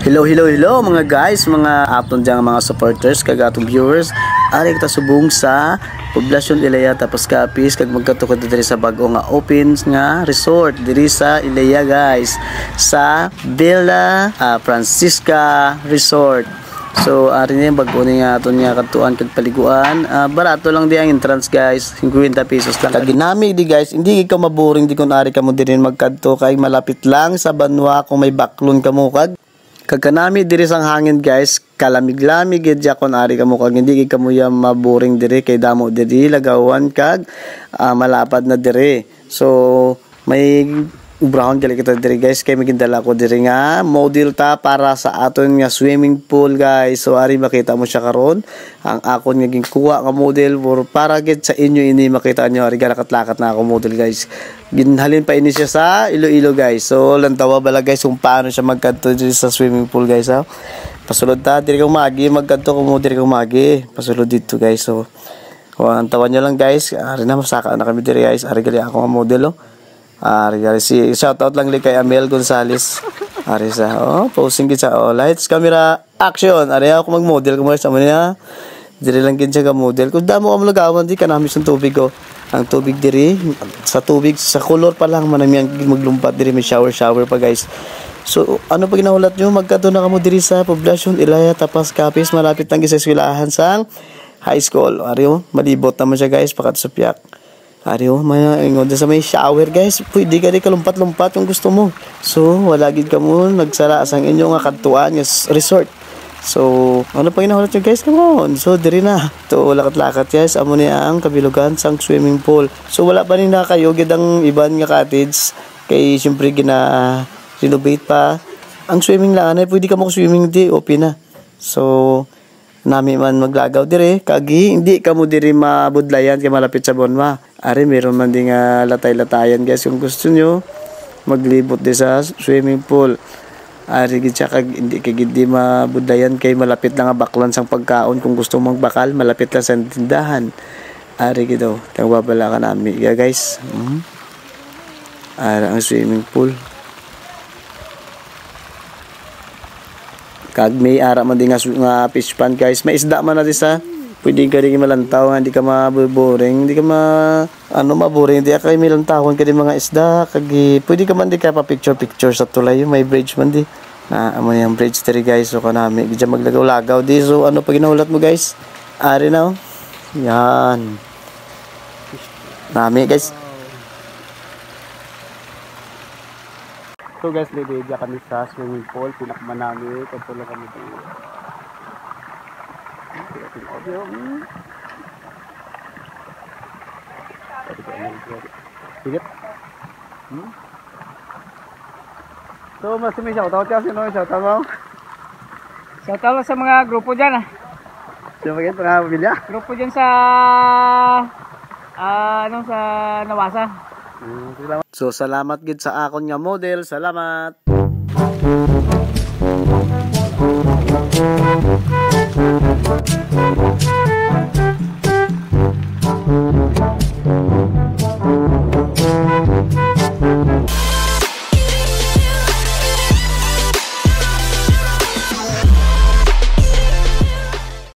Hello mga guys, mga aton dyan mga supporters, kagatong viewers. Ari kita subong sa Poblacion Ilaya tapos Capiz kag magkatukod diri sa bago nga open nga resort diri sa Ilaya guys, sa Villa Francisca Resort. So ari niya bago ni nga aton nga katuan kag paliguan. Barato lang di ang entrance guys, 50 pesos lang. Kag ginamig di guys, hindi ka maboring di kun ari ka mo diri magkadto kay malapit lang sa Banwa kung may baklon ka mo kagkanami diri sang hangin guys, kalamig-lamig gid kon ari kamo kag hindi kamo ya maboring diri kay damo diri lagawan kag malapad na diri. So may ubrahon gali kita diri guys kay magindala ko diri nga model ta para sa aton nga swimming pool guys. So ari makita mo siya karon ang akon nga ginkuha nga model for para gid sa inyo ini makita nyo ari lakat-lakat na ako model guys. Ginhalin pa ini siya sa Iloilo guys. So lantawa bala guys kung paano siya magkanto diri sa swimming pool guys ha. Pasulod ta diri kang magi magkanto ko mo diri kang magi. Pasulod dito guys. So ang tawa nyo lang guys. Ari na masaka na kami diri guys. Ari gali ako nga model oh. Ari si shout out lang kay Amel Gonzales. Ari sa posing gid sa lights camera action. Ari ako mag-model ko mo sa niya. Diri lang gid siya ga model. Kung damo ka lagawan di kanami sa tubig ko. Ang tubig diri sa tubig sa color pa lang manami ang maglumpat diri may shower pa guys. So ano pa ginahulat nyo magkadto na kamo diri sa Poblacion Ilaya tapos Capiz malapit lang sa eskwelahan sang high school. Ari malibot naman siya guys pakat sa piyak. Ari may ingon sa may shower guys. Pwede ka di kalumpat-lumpat kung gusto mo. So wala gid kamo nagsara sang inyo nga kadtuan nga resort. So ano pa ginahulat nyo guys? Come on. So diri na. To lakat-lakat guys. Amo ni ang kabilugan sang swimming pool. So wala pa ni na kayo gid ang iban nga cottage kay syempre gina renovate pa. Ang swimming lang anay pwede ka mo swimming di open na. So nami man maglagaw dire kagi hindi ka mo diri mabudlayan kay malapit sa Bonma. Ari meron man ding latay-latayan guys kung gusto nyo maglibot di sa swimming pool. Ari gid siya kag hindi kay gid di mabudlayan kay malapit lang nga baklan sang pagkaon kung gusto mong bakal malapit lang sa tindahan. Ari gid daw tagbabala ka nami guys. Ari ang swimming pool. Kag may ara man din nga fish pond guys. May isda man na di sa pwede ka rin malantaw, hindi ka maboring, hindi ka maboring, hindi ka milantawon ka din mga isda, kagi pwede ka man di ka pa picture sa tulay, may bridge man di. Amo yung bridge tiri guys, so kanami, di maglagaw-lagaw di. So ano pa ginahulat mo guys? Ari na yan. Nami guys. So guys, lidia kami sa swimming pool, pinakamanami, kontrolo kami dito. Sige. So, mas may shoutout ka. Sino yung shoutout mo? Shoutout sa mga grupo dyan Sino ba yan? Mga pamilya? Grupo dyan sa sa Nawasa. So, salamat gid sa akon nga model. Salamat.